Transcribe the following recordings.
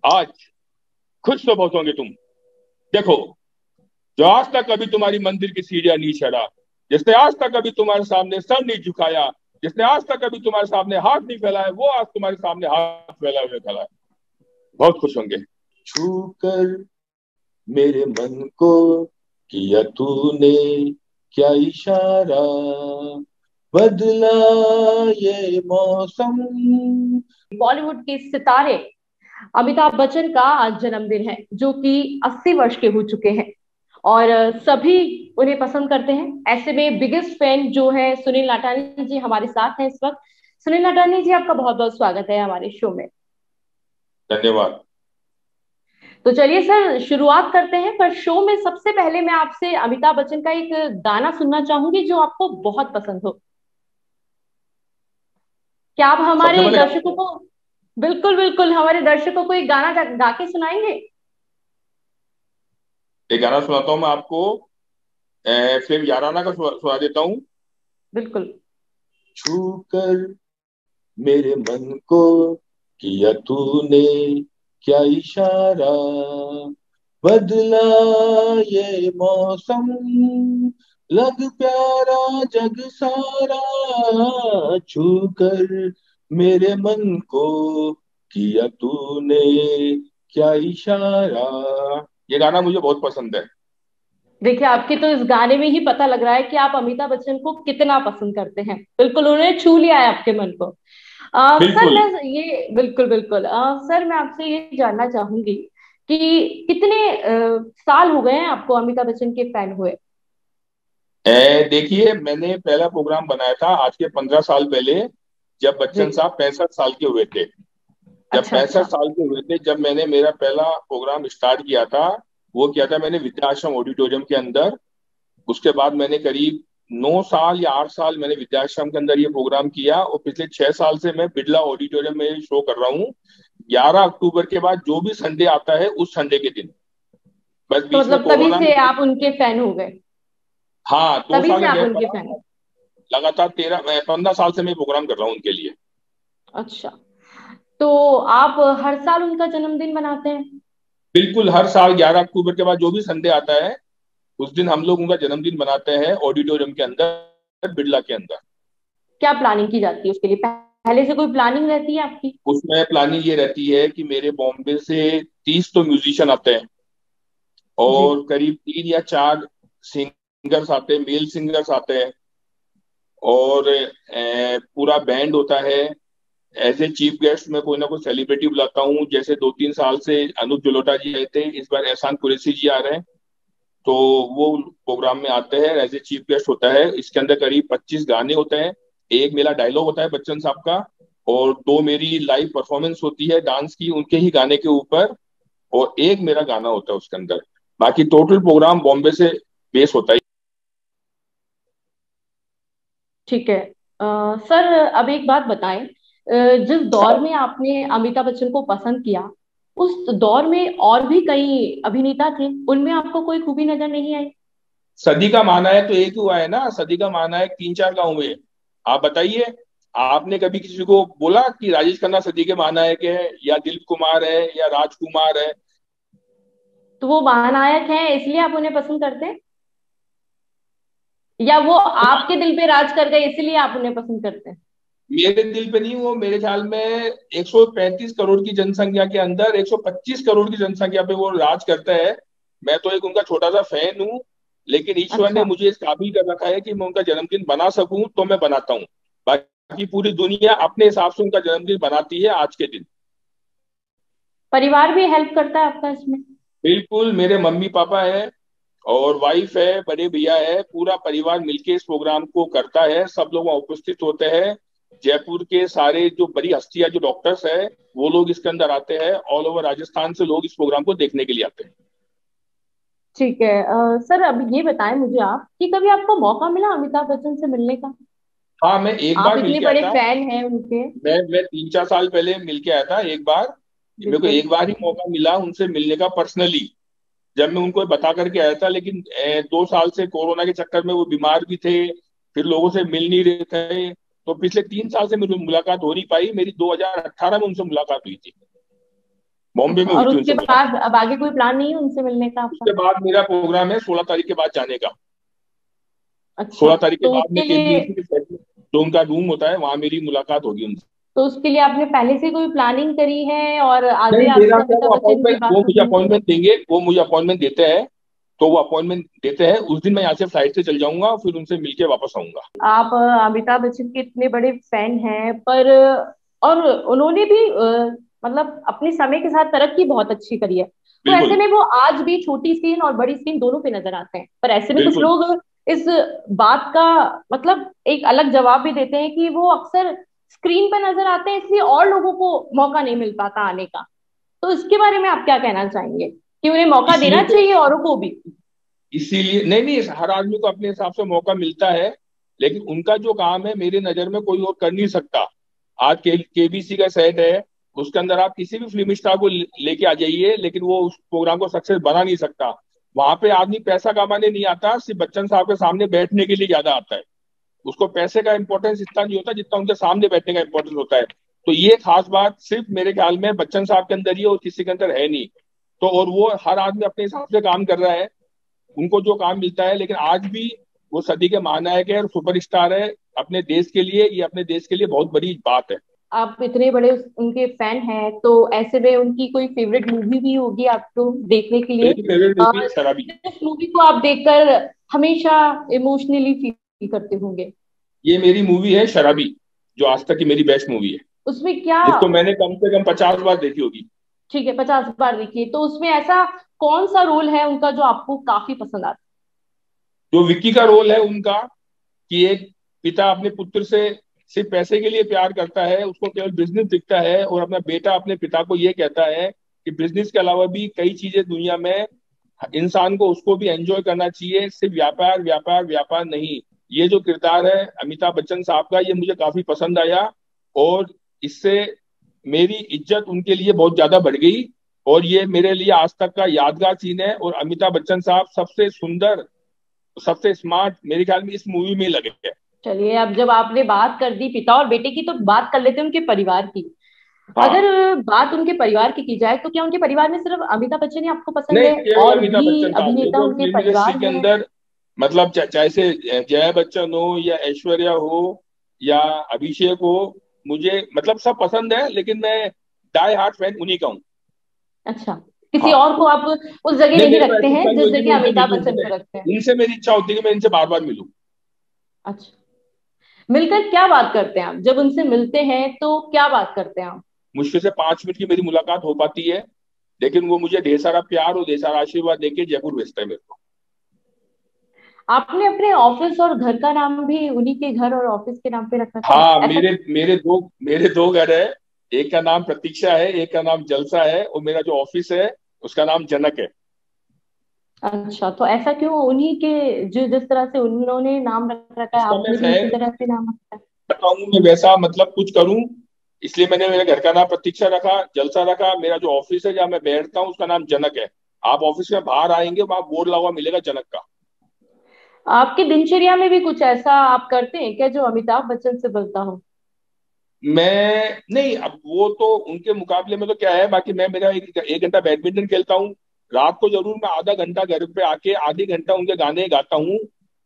आज खुश तो बहुत होंगे तुम। देखो, जो आज तक कभी तुम्हारी मंदिर की सीढ़ियां नहीं चढ़ा, जिसने आज तक कभी तुम्हारे सामने सर नहीं झुकाया, जिसने आज तक कभी तुम्हारे सामने हाथ नहीं फैलाया, वो आज तुम्हारे सामने हाथ फैलाए हुए खड़ा है। बहुत खुश होंगे। छू कर मेरे मन को किया तूने क्या इशारा, बदला ये मौसम। बॉलीवुड के सितारे अमिताभ बच्चन का आज जन्मदिन है, जो कि 80 वर्ष के हो चुके हैं। और सभी उन्हें पसंद करते हैं। ऐसे में बिगेस्ट फैन जो है सुनील नाटानी जी हमारे साथ हैं इस वक्त। सुनील नाटानी जी, आपका बहुत बहुत स्वागत है हमारे शो में। धन्यवाद। तो चलिए सर, शुरुआत करते हैं। पर शो में सबसे पहले मैं आपसे अमिताभ बच्चन का एक गाना सुनना चाहूंगी जो आपको बहुत पसंद हो। क्या आप सबसे हमारे पहले दर्शकों को, बिल्कुल बिल्कुल, हमारे दर्शकों को एक गाना गा के सुनाएंगे? एक गाना सुनाता हूँ मैं आपको। फिल्म याराना का सुना देता हूँ। बिल्कुल। छू कर मेरे मन को किया तूने क्या इशारा, बदला ये मौसम, लग प्यारा जग सारा, छू कर मेरे मन को किया तूने क्या इशारा। ये गाना मुझे बहुत पसंद है। देखिए, आपके तो इस गाने में ही पता लग रहा है कि आप अमिताभ बच्चन को कितना पसंद करते हैं। बिल्कुल, उन्होंने छू लिया है आपके मन को। सर बिल्कुल। मैं ये बिल्कुल बिल्कुल सर मैं आपसे ये जानना चाहूंगी कि कितने साल हो गए हैं आपको अमिताभ बच्चन के फैन हुए? देखिए, मैंने पहला प्रोग्राम बनाया था आज के 15 साल पहले, जब जी। बच्चन साहब 65 साल के हुए थे। जब अच्छा 65 अच्छा। साल के हुए थे, जब मैंने मेरा पहला प्रोग्राम स्टार्ट किया था, वो किया था मैंने विद्याश्रम ऑडिटोरियम के अंदर। उसके बाद मैंने करीब 9 साल या 8 साल मैंने विद्याश्रम के अंदर ये प्रोग्राम किया, और पिछले 6 साल से मैं बिरला ऑडिटोरियम में शो कर रहा हूँ। 11 अक्टूबर के बाद जो भी संडे आता है उस संडे के दिन। बस तो बीच में मतलब तभी कोरोना में से आप उनके फैन हो गए? हाँ, दो तभी साल से का आप गैप उनके पड़ा। फैन? लगातार 15 साल से मैं प्रोग्राम कर रहा हूँ उनके लिए। अच्छा। तो आप हर साल उनका जन्मदिन मनाते हैं? बिल्कुल, हर साल 11 अक्टूबर के बाद जो भी संडे आता है उस दिन हम लोग उनका जन्मदिन मनाते हैं ऑडिटोरियम के अंदर, बिरला के अंदर। क्या प्लानिंग की जाती है उसके लिए? पहले से कोई प्लानिंग रहती है आपकी? उसमें प्लानिंग ये रहती है कि मेरे बॉम्बे से 30 तो म्यूजिशियन आते हैं, जी। और करीब 3 या 4 सिंगर्स आते हैं, मेल सिंगर्स आते हैं, और पूरा बैंड होता है। एज ए चीफ गेस्ट मैं कोई ना कोई सेलिब्रिटी बुलाता हूँ। जैसे 2-3 साल से अनुप जलोटा जी आए थे, इस बार एहसान कुरैशी जी आ रहे हैं। तो वो प्रोग्राम में आते हैं, एज ए चीफ गेस्ट होता है। इसके अंदर करीब 25 गाने होते हैं। एक मेरा डायलॉग होता है बच्चन साहब का, और दो मेरी लाइव परफॉर्मेंस होती है डांस की उनके ही गाने के ऊपर, और एक मेरा गाना होता है उसके अंदर। बाकी टोटल प्रोग्राम बॉम्बे से बेस होता है। ठीक है। सर, अब एक बात बताएं। जिस दौर में आपने अमिताभ बच्चन को पसंद किया, उस दौर में और भी कई अभिनेता थे, उनमें आपको कोई खूबी नजर नहीं आई? सदी का माना है तो एक ही हुआ है ना, सदी का माना है 3-4 गाँव में। आप बताइए, आपने कभी किसी को बोला कि राजेश खन्ना सदी के माना है के है, या दिलीप कुमार है, या राजकुमार है? तो वो महानायक हैं इसलिए आप उन्हें पसंद करते हैं, या वो आपके दिल पे राज कर गए इसलिए आप उन्हें पसंद करते हैं? मेरे दिल पे नहीं, वो मेरे ख्याल में 135 करोड़ की जनसंख्या के अंदर 125 करोड़ की जनसंख्या पे वो राज करता है। मैं तो एक उनका छोटा सा फैन हूँ, लेकिन ईश्वर ने अच्छा। मुझे इस काबिल कर रखा है कि मैं उनका जन्मदिन बना सकूं, तो मैं बनाता हूँ। बाकी पूरी दुनिया अपने हिसाब से उनका जन्मदिन बनाती है आज के दिन। परिवार भी हेल्प करता है आपका इसमें? बिल्कुल, मेरे मम्मी पापा है, और वाइफ है, बड़े भैया है, पूरा परिवार मिलके इस प्रोग्राम को करता है। सब लोग वहाँ उपस्थित होते हैं। जयपुर के सारे जो बड़ी हस्तियां, जो डॉक्टर्स है, वो लोग इसके अंदर आते हैं। ऑल ओवर राजस्थान से लोग इस प्रोग्राम को देखने के लिए आते हैं। ठीक है। सर, अब ये बताएं मुझे आप कि कभी आपको मौका मिला अमिताभ बच्चन से मिलने का? हाँ, मैं एक आप बार मिल इतने के आया बड़े था। फैन हैं उनके। मैं 3-4 साल पहले मिल के आया था एक बार। मेरे को बिल्कुल। एक बार ही मौका मिला उनसे मिलने का पर्सनली, जब मैं उनको बता करके आया था। लेकिन 2 साल से कोरोना के चक्कर में वो बीमार भी थे, फिर लोगों से मिल नहीं रहे थे। तो पिछले 3 साल से मेरी मुलाकात हो नहीं पाई। मेरी 2018 में उनसे मुलाकात हुई थी। बॉम्बे अच्छा, में हुई और थी उसके उनसे बाद मुलाकात। अब आगे कोई प्लान नहीं है उनसे मिलने का आपका? उसके बाद मेरा प्रोग्राम है 16 तारीख के बाद जाने का। अच्छा, 16 तारीख के तो बाद में उसके लिए केबीसी के सेट में जो उनका रूम होता है वहां मेरी मुलाकात होगी उनसे। आपने पहले से कोई प्लानिंग करी है और आगे नहीं, मेरा आपसे क्या, अमिताभ बच्चन की बात वो मुझे होगी? अपॉइंटमेंट देंगे, वो मुझे अपॉइंटमेंट देते हैं। तो वो अपॉइंटमेंट देते हैं उस दिन मैं यहाँ से फ्लाइट से चल जाऊंगा और फिर उनसे मिलके वापस आऊंगा। आप अमिताभ बच्चन के इतने बड़े फैन हैं, पर और उन्होंने भी मतलब अपने समय के साथ तरक्की बहुत अच्छी करी है। तो ऐसे बिल्कुल। में वो आज भी छोटी स्क्रीन और बड़ी स्क्रीन दोनों पे नजर आते हैं, पर ऐसे में कुछ बिल्कुल। लोग इस बात का मतलब एक अलग जवाब भी देते हैं कि वो अक्सर स्क्रीन पे नजर आते हैं इसलिए और लोगों को मौका नहीं मिल पाता आने का। तो इसके बारे में आप क्या कहना चाहेंगे कि उन्हें मौका इसीलिए देना तो चाहिए औरों को भी? इसीलिए नहीं नहीं, हर आदमी को अपने हिसाब से मौका मिलता है। लेकिन उनका जो काम है मेरे नजर में कोई और कर नहीं सकता। आज केबीसी का सेट है, उसके अंदर आप किसी भी फिल्म स्टार को लेके आ जाइए, लेकिन वो उस प्रोग्राम को सक्सेस बना नहीं सकता। वहां पे आदमी पैसा कमाने नहीं आता, सिर्फ बच्चन साहब के सामने बैठने के लिए ज्यादा आता है। उसको पैसे का इंपॉर्टेंस इतना नहीं होता जितना उनके सामने बैठने का इंपॉर्टेंस होता है। तो ये खास बात सिर्फ मेरे ख्याल में बच्चन साहब के अंदर ही है और किसी के अंदर है नहीं। तो और वो हर आदमी अपने हिसाब से काम कर रहा है, उनको जो काम मिलता है। लेकिन आज भी वो सदी के महानायक है और सुपरस्टार है अपने देश के लिए। ये अपने देश के लिए बहुत बड़ी बात है। आप इतने बड़े उनके फैन हैं, तो ऐसे में उनकी कोई फेवरेट मूवी भी होगी आपको देखने के लिए? मेरी फेवरेट मूवी है शराबी। जिस मूवी को आप देखकर हमेशा इमोशनली फील करते होंगे? ये मेरी मूवी है शराबी, जो आज तक की मेरी बेस्ट मूवी है, उसमें क्या? जिसको मैंने कम से कम 50 बार देखी होगी। ठीक है, 50 बार देखिए, तो उसमें ऐसा कौन सा रोल है उनका जो आपको काफी पसंद आता जो विक्की का रोल है उनका, कि एक पिता अपने पुत्र से सिर्फ पैसे के लिए प्यार करता है, उसको केवल बिजनेस दिखता है, और अपना बेटा अपने पिता को ये कहता है कि बिजनेस के अलावा भी कई चीजें दुनिया में इंसान को उसको भी एंजॉय करना चाहिए, सिर्फ व्यापार व्यापार व्यापार नहीं। ये जो किरदार है अमिताभ बच्चन साहब का, ये मुझे काफी पसंद आया। और इससे मेरी इज्जत उनके लिए बहुत ज्यादा बढ़ गई। और ये मेरे लिए आज तक का यादगार सीन है। और अमिताभ बच्चन साहब सबसे सुंदर, सबसे स्मार्ट मेरे ख्याल में इस मूवी में लगे हैं। है? चलिए, अब जब आपने बात कर दी पिता और बेटे की, तो बात कर लेते हैं उनके परिवार की। हाँ। अगर बात उनके परिवार की जाए, तो क्या उनके परिवार में सिर्फ अमिताभ बच्चन ही आपको पसंद नहीं, है केवल और अमिताभ भी बच्चन साहब, अभिनेता देखो उनके फिल्म इंडस्ट्री परिवार के में है? अंदर मतलब चाहे से जया बच्चन हो या ऐश्वर्या हो या अभिषेक हो, मुझे मतलब सब पसंद है, लेकिन मैं डाई हार्ट फैन उन्हीं का हूँ। अच्छा, किसी हाँ। और को आप उस जगह नहीं, नहीं मेरे को रखते ऐसी हैं इच्छा नहीं जिस होती मैं जगह उनसे अमिताभ मिलूं, बच्चन पता को रखते हैं? है, इनसे मेरी इच्छा होती है कि मैं इनसे बार बार मिलूं। अच्छा, मिलकर क्या बात करते हैं आप? जब उनसे मिलते हैं तो क्या बात करते हैं आप? मुश्किल से 5 मिनट की मेरी मुलाकात हो पाती है, लेकिन वो मुझे ढेर सारा प्यार और ढेर सारा आशीर्वाद देके जयपुर भेजता है मेरे को। आपने अपने ऑफिस और घर का नाम भी उन्हीं के घर और ऑफिस के नाम पे रख रखा है, हाँ, ऐसा मेरे क्यों? मेरे दो घर है। एक का नाम प्रतीक्षा है, एक का नाम जलसा है, और मेरा जो ऑफिस है उसका नाम जनक है। अच्छा, तो ऐसा क्यों? उन्हीं के जो जिस तरह से उन्होंने नाम रख रखा है, उसका मैं आपने भी उसी फैन तरह से नाम रखा है? रखा हूँ, मैं वैसा मतलब कुछ करूँ, इसलिए मैंने मेरे घर का नाम प्रतीक्षा रखा, जलसा रखा। मेरा जो ऑफिस है जहाँ मैं बैठता हूँ उसका नाम जनक है। आप ऑफिस में बाहर आएंगे वहां बोर्ड लगा हुआ मिलेगा जनक का। आपकी दिनचर्या में भी कुछ ऐसा आप करते हैं क्या जो अमिताभ बच्चन से बनता हो? मैं नहीं, अब वो तो उनके मुकाबले में तो क्या है, बाकी मैं मेरा 1 घंटा बैडमिंटन खेलता हूँ। रात को जरूर मैं आधा घंटा घर पे आके आधी घंटा उनके गाने गाता हूँ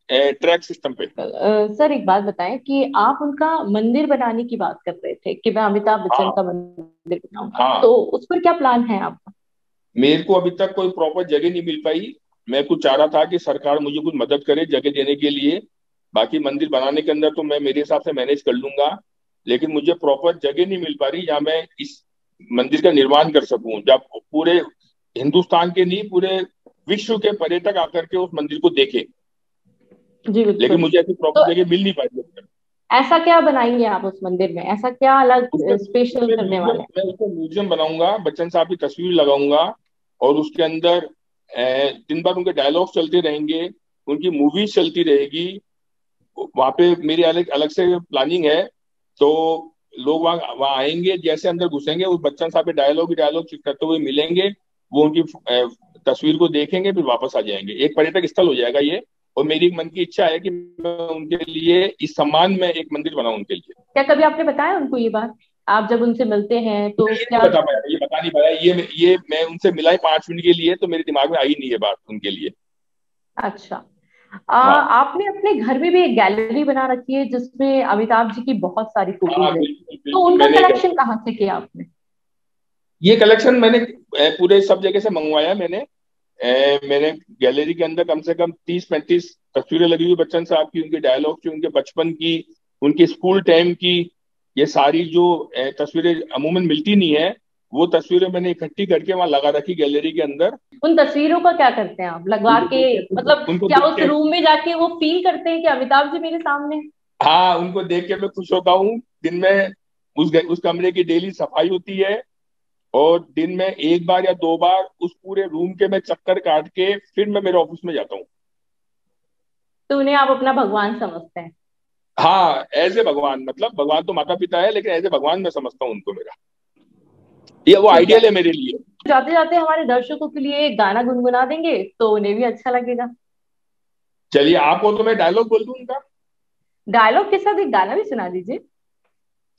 ट्रैक सिस्टम पे। सर, एक बात बताएं कि आप उनका मंदिर बनाने की बात कर रहे थे कि मैं अमिताभ बच्चन हाँ। का मंदिर बनाऊंगा, हाँ, तो उस पर क्या प्लान है आपका? मेरे को अभी तक कोई प्रॉपर जगह नहीं मिल पाई। मैं कुछ चाह रहा था कि सरकार मुझे कुछ मदद करे जगह देने के लिए। बाकी मंदिर बनाने के अंदर तो मैं मेरे हिसाब से मैनेज कर लूंगा, लेकिन मुझे प्रॉपर जगह नहीं मिल पा रही जहाँ मैं इस मंदिर का निर्माण कर सकूं, जब पूरे हिंदुस्तान के नहीं पूरे विश्व के पर्यटक आकर के उस मंदिर को देखें। जी लेकिन बिल्कुल। मुझे ऐसी तो प्रॉपर जगह मिल नहीं पाई अभी तक। ऐसा क्या बनाएंगे आप उस मंदिर में? ऐसा क्या अलग उसमें स्पेशल उसमें करने म्यूजियम वाले हैं? मैं उसमें म्यूजियम बनाऊंगा, बच्चन साहब की तस्वीर लगाऊंगा, और उसके अंदर दिन भर उनके डायलॉग चलते रहेंगे, उनकी मूवीज चलती रहेगी। वहां पे मेरी अलग अलग से प्लानिंग है। तो लोग वहाँ वहाँ आएंगे, जैसे अंदर घुसेंगे उस बच्चन साहब के डायलॉग ही डायलॉग करते हुए मिलेंगे। वो उनकी तस्वीर को देखेंगे, फिर वापस आ जाएंगे। एक पर्यटक स्थल हो जाएगा ये। और मेरी मन की इच्छा है कि मैं उनके लिए इस सम्मान में एक मंदिर बनाऊं उनके लिए। क्या कभी आपने बताया उनको ये बात? आप जब उनसे मिलते हैं मैं तो ये नहीं क्या? बता पाया, ये बता नहीं पाया। ये मैं उनसे मिला ही 5 मिनट के लिए, तो मेरे दिमाग में आई नहीं ये बात उनके लिए। अच्छा। हाँ आपने अपने घर में भी एक गैलरी बना रखी है जिसमें अमिताभ जी की बहुत सारी हाँ, फोटोज है, बिल्कुल तो बिल्कुल, उनका मैंने कलेक्शन कहाँ से किया आपने? ये कलेक्शन मैंने पूरे सब जगह से मंगवाया मैंने। मैंने गैलरी के अंदर कम से कम 30-35 तस्वीरें लगी हुई बच्चन साहब की, उनके डायलॉग की, उनके बचपन की, उनके स्कूल टाइम की। ये सारी जो तस्वीरें अमूमन मिलती नहीं है, वो तस्वीरें मैंने इकट्ठी करके वहां लगा रखी गैलरी के अंदर। उन तस्वीरों का क्या करते हैं आप लगवा उनको के? देख के मतलब उनको क्या देख उस के रूम में जाके वो फील करते हैं कि अमिताभ जी मेरे सामने हैं? हाँ, उनको देख के मैं खुश होता हूँ। दिन में उस कमरे की डेली सफाई होती है, और दिन में एक बार या 2 बार उस पूरे रूम के मैं चक्कर काट के फिर मैं मेरे ऑफिस में जाता हूँ। तो उन्हें आप अपना भगवान समझते हैं? हाँ, एज ए भगवान, मतलब भगवान तो माता पिता है, लेकिन एज ए भगवान मैं समझता हूँ उनको मेरा। ये वो ठीक है, आइडियल है मेरे लिए। जाते जाते हमारे दर्शकों के लिए एक गाना गुनगुना देंगे तो उन्हें भी अच्छा लगेगा। चलिए, आपको तो मैं डायलॉग बोल दूं उनका। डायलॉग के साथ एक गाना भी सुना दीजिए।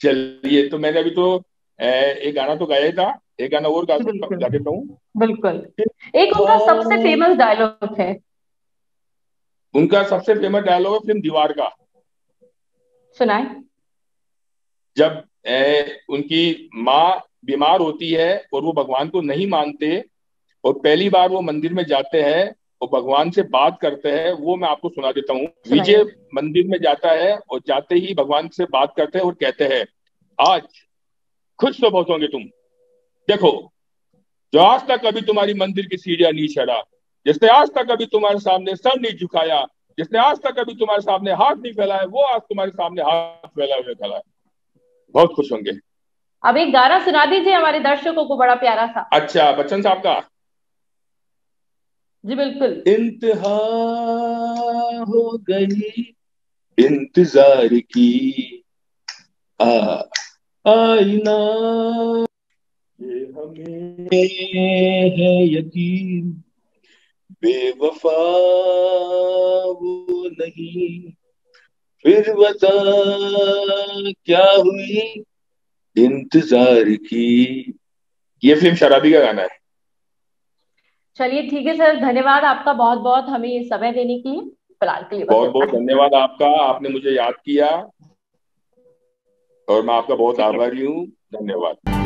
चलिए, तो मैंने अभी तो एक गाना तो गाया ही था, एक गाना और बिल्कुल गा देता हूँ। बिल्कुल। एक उनका सबसे हाँ, फेमस डायलॉग है। उनका सबसे फेमस डायलॉग है फिल्म दीवार का। सुनाए। जब उनकी माँ बीमार होती है और वो भगवान को नहीं मानते, और पहली बार वो मंदिर में जाते हैं और भगवान से बात करते हैं, वो मैं आपको सुना देता हूँ। विजय सुनाइए। मंदिर में जाता है और जाते ही भगवान से बात करते हैं और कहते हैं, आज खुश तो पहुंचोगे तुम। देखो, जो आज तक कभी तुम्हारी मंदिर की सीढ़ियां नहीं चढ़ा, जिसने आज तक कभी तुम्हारे सामने सर नहीं झुकाया, जिसने आज तक कभी तुम्हारे सामने हाथ नहीं फैलाया, वो आज तुम्हारे सामने हाथ फैलाए हुए खड़ा है। बहुत खुश होंगे। अब एक गाना सुना दीजिए हमारे दर्शकों को बड़ा प्यारा सा। अच्छा, बच्चन साहब का जी बिल्कुल। इंतहा हो गई इंतजार की, आ आईना ये हमें है यकीन, बेवफा वो नहीं, फिर बता क्या हुई इंतजार की। ये फिल्म शराबी का गाना है। चलिए ठीक है सर, धन्यवाद आपका बहुत बहुत हमें ये समय देने के लिए। फिलहाल के लिए बस बहुत इतना बहुत ही। धन्यवाद आपका, आपने मुझे याद किया, और मैं आपका बहुत ठीक है। आभारी हूँ। धन्यवाद।